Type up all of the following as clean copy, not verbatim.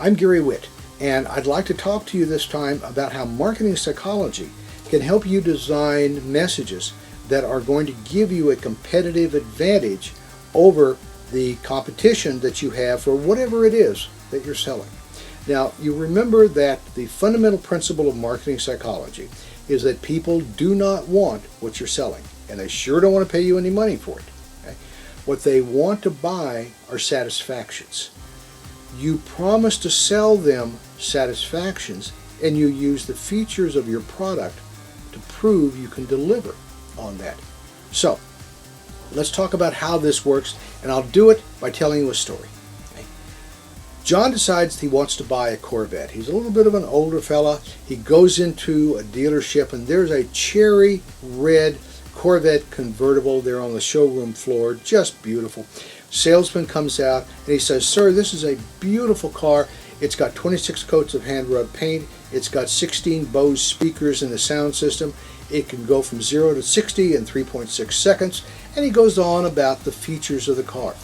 I'm Gary Witt, and I'd like to talk to you this time about how marketing psychology can help you design messages that are going to give you a competitive advantage over the competition that you have for whatever it is that you're selling. Now, you remember that the fundamental principle of marketing psychology is that people do not want what you're selling, and they sure don't want to pay you any money for it. Okay? What they want to buy are satisfactions. You promise to sell them satisfactions, and you use the features of your product to prove you can deliver on that. So, let's talk about how this works, and I'll do it by telling you a story. Okay? John decides he wants to buy a Corvette. He's a little bit of an older fella. He goes into a dealership, and there's a cherry red Corvette convertible there on the showroom floor, just beautiful. Salesman comes out and he says, "Sir, this is a beautiful car. It's got 26 coats of hand rubbed paint. It's got 16 Bose speakers in the sound system. It can go from 0 to 60 in 3.6 seconds." And he goes on about the features of the car.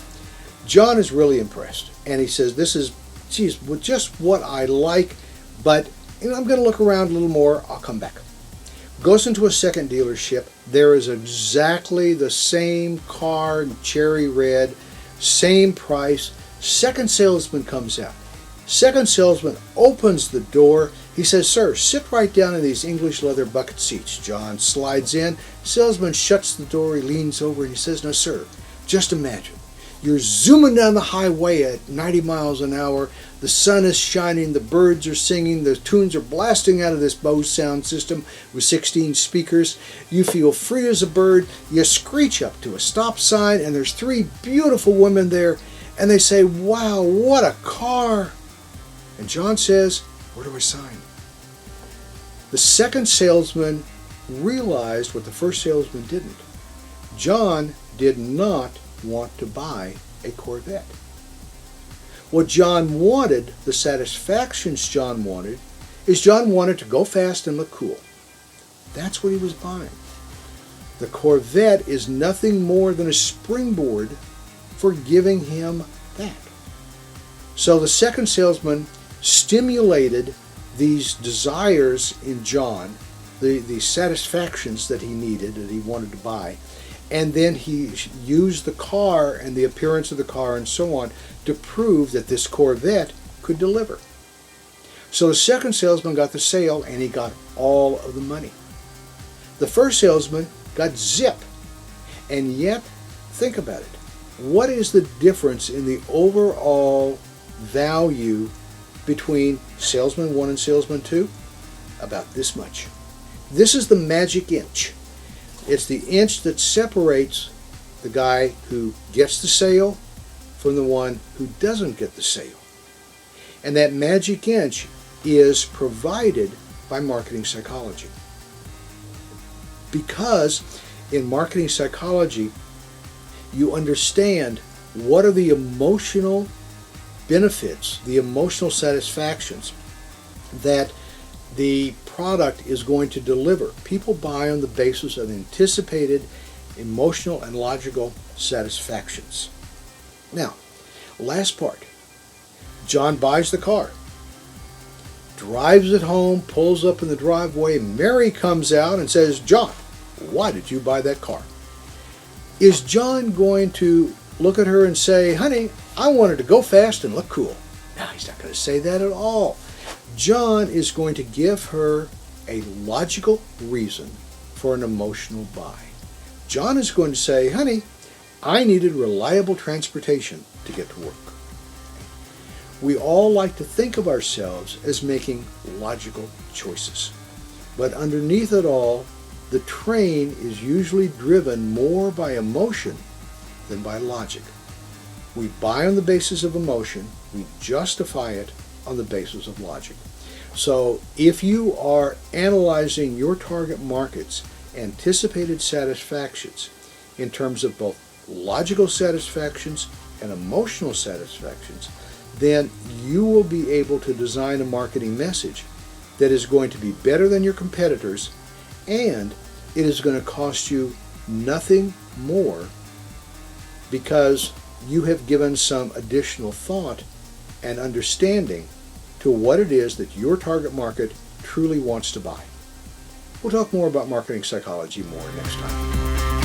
John is really impressed, and he says, "This is, just what I like, but I'm going to look around a little more. I'll come back." Goes into a second dealership. There is exactly the same car, cherry red, same price. Second salesman comes out. Second salesman opens the door. He says, "Sir, sit right down in these English leather bucket seats." John slides in. Salesman shuts the door. He leans over and he says, "Now, sir, just imagine. You're zooming down the highway at 90 miles an hour. The sun is shining. The birds are singing. The tunes are blasting out of this Bose sound system with 16 speakers. You feel free as a bird. You screech up to a stop sign, and there's 3 beautiful women there, and they say, 'Wow, what a car.'" And John says, "Where do I sign?" The second salesman realized what the first salesman didn't. John did not want to buy a Corvette. What John wanted, the satisfactions John wanted, is John wanted to go fast and look cool. That's what he was buying. The Corvette is nothing more than a springboard for giving him that. So the second salesman stimulated these desires in John, the satisfactions that he needed, that he wanted to buy, and then he used the car and the appearance of the car and so on to prove that this Corvette could deliver. So the second salesman got the sale, and he got all of the money. The first salesman got zip. And yet, think about it. What is the difference in the overall value between salesman 1 and salesman 2? About this much. This is the magic inch. It's the inch that separates the guy who gets the sale from the one who doesn't get the sale. And that magic inch is provided by marketing psychology. Because in marketing psychology, you understand what are the emotional benefits, the emotional satisfactions that the product is going to deliver. People buy on the basis of anticipated emotional and logical satisfactions. Now, last part. John buys the car, drives it home, pulls up in the driveway. Mary comes out and says, "John, why did you buy that car?" Is John going to look at her and say, "Honey, I wanted to go fast and look cool"? No, he's not going to say that at all. John is going to give her a logical reason for an emotional buy. John is going to say, "Honey, I needed reliable transportation to get to work." We all like to think of ourselves as making logical choices. But underneath it all, the train is usually driven more by emotion than by logic. We buy on the basis of emotion, we justify it on the basis of logic. So if you are analyzing your target market's anticipated satisfactions in terms of both logical satisfactions and emotional satisfactions, then you will be able to design a marketing message that is going to be better than your competitors, and it is going to cost you nothing more because you have given some additional thought and understanding to what it is that your target market truly wants to buy. We'll talk more about marketing psychology more next time.